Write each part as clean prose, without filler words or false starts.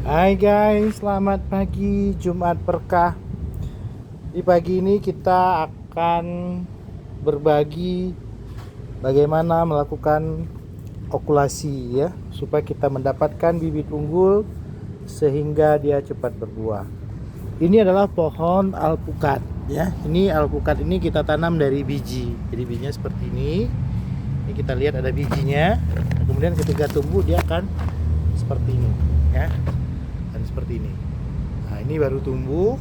Hai guys, selamat pagi Jumat berkah. Di pagi ini kita akan berbagi bagaimana melakukan okulasi ya, supaya kita mendapatkan bibit unggul sehingga dia cepat berbuah. Ini adalah pohon alpukat ya. Ini alpukat ini kita tanam dari biji. Jadi bijinya seperti ini. Ini kita lihat ada bijinya. Kemudian ketika tumbuh dia akan seperti ini ya. Seperti ini. Nah, ini baru tumbuh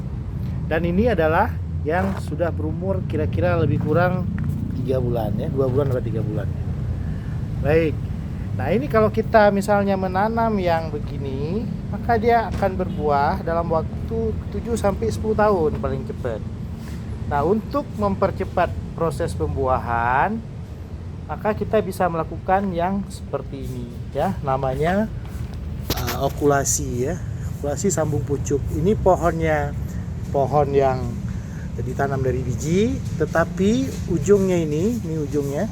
dan ini adalah yang sudah berumur kira-kira lebih kurang 3 bulan ya, 2 bulan atau 3 bulan. Baik. Nah, ini kalau kita misalnya menanam yang begini, maka dia akan berbuah dalam waktu 7 sampai 10 tahun paling cepat. Nah, untuk mempercepat proses pembuahan, maka kita bisa melakukan yang seperti ini ya, namanya okulasi ya. Okulasi sambung pucuk. Ini pohon yang ditanam dari biji, tetapi ujungnya ini ujungnya.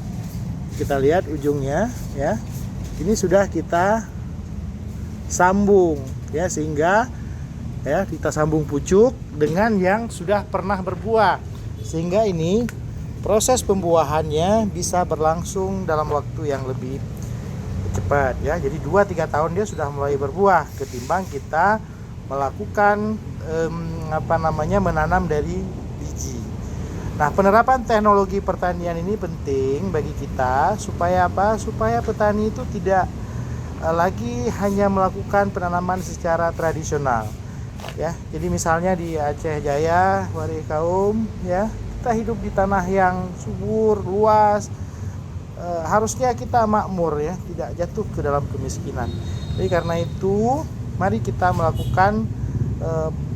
Kita lihat ujungnya ya. Ini sudah kita sambung ya, sehingga ya kita sambung pucuk dengan yang sudah pernah berbuah. Sehingga ini proses pembuahannya bisa berlangsung dalam waktu yang lebih cepat ya. Jadi 2-3 tahun dia sudah mulai berbuah ketimbang kita melakukan menanam dari biji. Nah, penerapan teknologi pertanian ini penting bagi kita supaya apa? Supaya petani itu tidak lagi hanya melakukan penanaman secara tradisional ya. Jadi misalnya di Aceh Jaya, Warikaum ya, kita hidup di tanah yang subur, luas. Harusnya kita makmur ya, tidak jatuh ke dalam kemiskinan. Jadi karena itu mari kita melakukan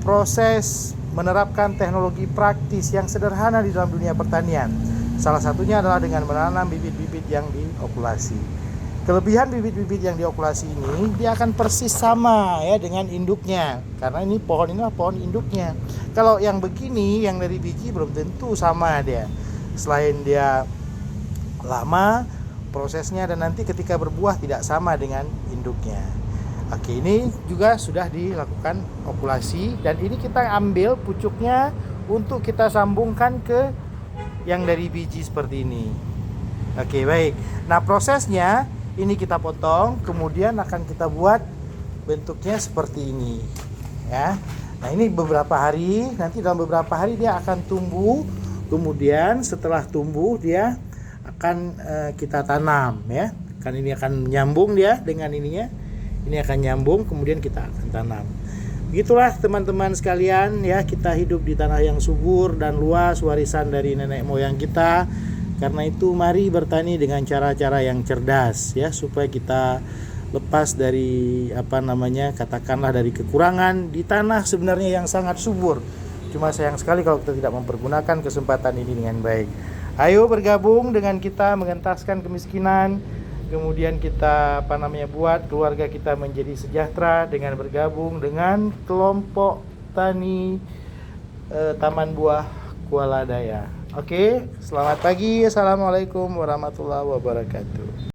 proses menerapkan teknologi praktis yang sederhana di dalam dunia pertanian. Salah satunya adalah dengan menanam bibit-bibit yang diokulasi. Kelebihan bibit-bibit yang diokulasi ini, dia akan persis sama ya dengan induknya, karena ini pohon induknya. Kalau yang begini, yang dari biji belum tentu sama dia. Selain dia lama prosesnya, dan nanti ketika berbuah tidak sama dengan induknya. Oke, ini juga sudah dilakukan okulasi dan ini kita ambil pucuknya untuk kita sambungkan ke yang dari biji seperti ini. Oke, baik. Nah, prosesnya ini kita potong, kemudian akan kita buat bentuknya seperti ini ya. Nah, ini beberapa hari, nanti dalam beberapa hari dia akan tumbuh. Kemudian setelah tumbuh dia akan kita tanam ya. Kan ini akan nyambung dia dengan ininya. Ini akan nyambung, kemudian kita akan tanam. Begitulah teman-teman sekalian ya, kita hidup di tanah yang subur dan luas, warisan dari nenek moyang kita. Karena itu mari bertani dengan cara-cara yang cerdas ya, supaya kita lepas dari katakanlah dari kekurangan di tanah sebenarnya yang sangat subur. Cuma sayang sekali kalau kita tidak mempergunakan kesempatan ini dengan baik. Ayo bergabung dengan kita mengentaskan kemiskinan, kemudian kita buat keluarga kita menjadi sejahtera dengan bergabung dengan kelompok tani Taman Buah Kuala Daya. Oke, selamat pagi. Assalamualaikum warahmatullahi wabarakatuh.